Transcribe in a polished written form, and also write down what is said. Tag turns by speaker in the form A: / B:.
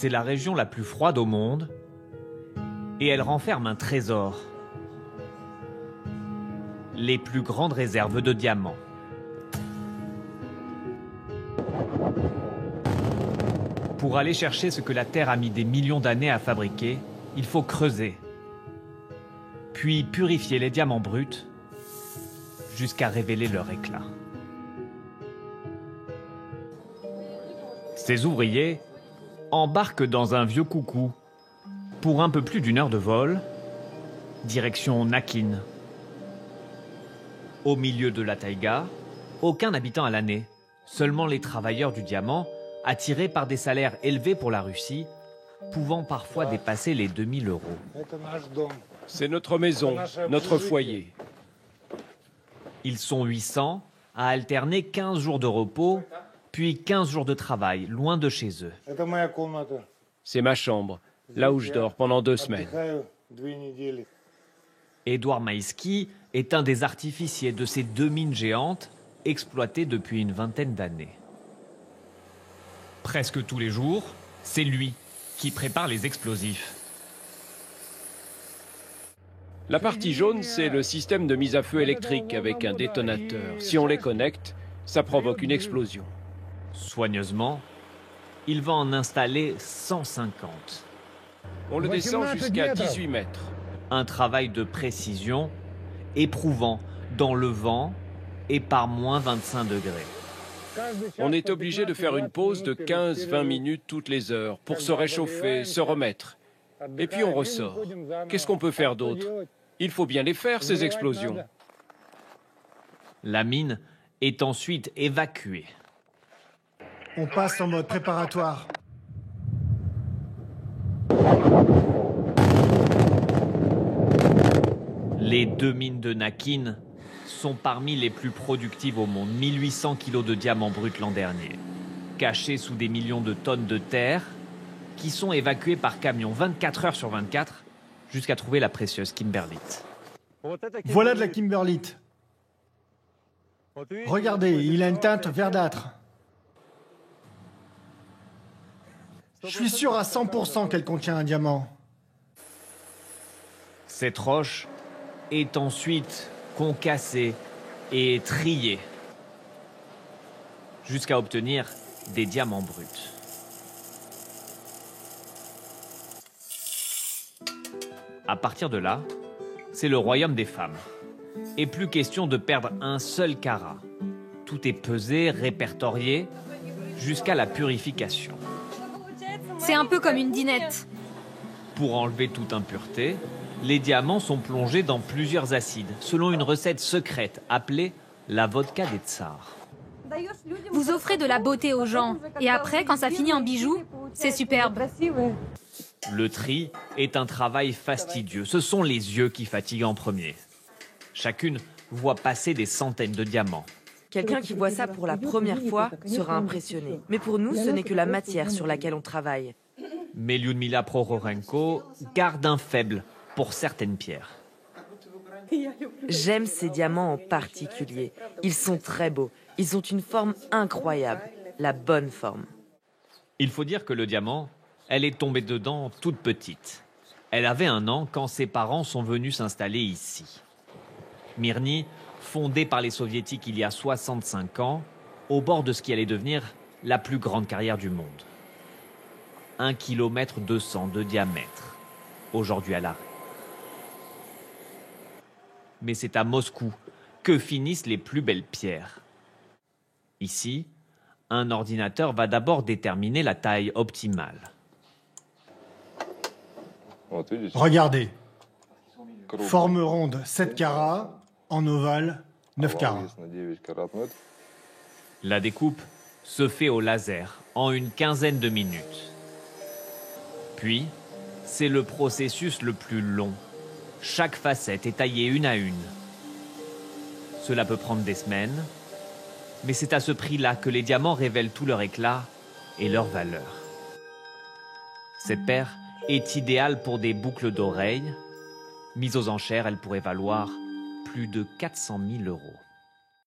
A: C'est la région la plus froide au monde et elle renferme un trésor. Les plus grandes réserves de diamants. Pour aller chercher ce que la Terre a mis des millions d'années à fabriquer, il faut creuser, puis purifier les diamants bruts jusqu'à révéler leur éclat. Ces ouvriers embarquent dans un vieux coucou pour un peu plus d'1 heure de vol, direction Nakhine. Au milieu de la taïga, aucun habitant à l'année, seulement les travailleurs du diamant, attirés par des salaires élevés pour la Russie, pouvant parfois dépasser les 2000 €.
B: C'est notre maison, notre foyer.
A: Ils sont 800 à alterner 15 jours de repos, puis 15 jours de travail, loin de chez eux.
B: C'est ma chambre, là où je dors pendant 2 semaines.
A: Édouard Maïski est un des artificiers de ces 2 mines géantes exploitées depuis une vingtaine d'années. Presque tous les jours, c'est lui qui prépare les explosifs.
B: La partie jaune, c'est le système de mise à feu électrique avec un détonateur. Si on les connecte, ça provoque une explosion.
A: Soigneusement, il va en installer 150.
B: On le descend jusqu'à 18 mètres.
A: Un travail de précision, éprouvant dans le vent et par moins 25 degrés.
B: On est obligé de faire une pause de 15-20 minutes toutes les heures pour se réchauffer, se remettre. Et puis on ressort. Qu'est-ce qu'on peut faire d'autre? Il faut bien les faire, ces explosions.
A: La mine est ensuite évacuée.
C: On passe en mode préparatoire.
A: Les 2 mines de Nakhine sont parmi les plus productives au monde. 1800 kilos de diamants bruts l'an dernier, cachés sous des millions de tonnes de terre, qui sont évacués par camion 24 heures sur 24 jusqu'à trouver la précieuse kimberlite.
C: Voilà de la kimberlite. Regardez, il a une teinte verdâtre. Je suis sûr à 100% qu'elle contient un diamant.
A: Cette roche est ensuite concassée et triée jusqu'à obtenir des diamants bruts. À partir de là, c'est le royaume des femmes. Et plus question de perdre un seul carat. Tout est pesé, répertorié, jusqu'à la purification.
D: C'est un peu comme une dinette.
A: Pour enlever toute impureté, les diamants sont plongés dans plusieurs acides, selon une recette secrète appelée la vodka des tsars.
D: Vous offrez de la beauté aux gens. Et après, quand ça finit en bijoux, c'est superbe.
A: Le tri est un travail fastidieux. Ce sont les yeux qui fatiguent en premier. Chacune voit passer des centaines de diamants.
E: Quelqu'un qui voit ça pour la première fois sera impressionné. Mais pour nous, ce n'est que la matière sur laquelle on travaille.
A: Mais Lyudmila Prohorenko garde un faible pour certaines pierres.
E: J'aime ces diamants en particulier. Ils sont très beaux. Ils ont une forme incroyable. La bonne forme.
A: Il faut dire que le diamant, elle est tombée dedans toute petite. Elle avait 1 an quand ses parents sont venus s'installer ici. Myrni, fondée par les soviétiques il y a 65 ans, au bord de ce qui allait devenir la plus grande carrière du monde. 1,2 km de diamètre, aujourd'hui à l'arrêt. Mais c'est à Moscou que finissent les plus belles pierres. Ici, un ordinateur va d'abord déterminer la taille optimale.
C: Regardez. Forme ronde 7 carats, en ovale 9 carats.
A: La découpe se fait au laser en une quinzaine de minutes. Puis, c'est le processus le plus long. Chaque facette est taillée une à une. Cela peut prendre des semaines, mais c'est à ce prix-là que les diamants révèlent tout leur éclat et leur valeur. Cette paire est idéale pour des boucles d'oreilles. Mise aux enchères, elle pourrait valoir plus de 400 000 €.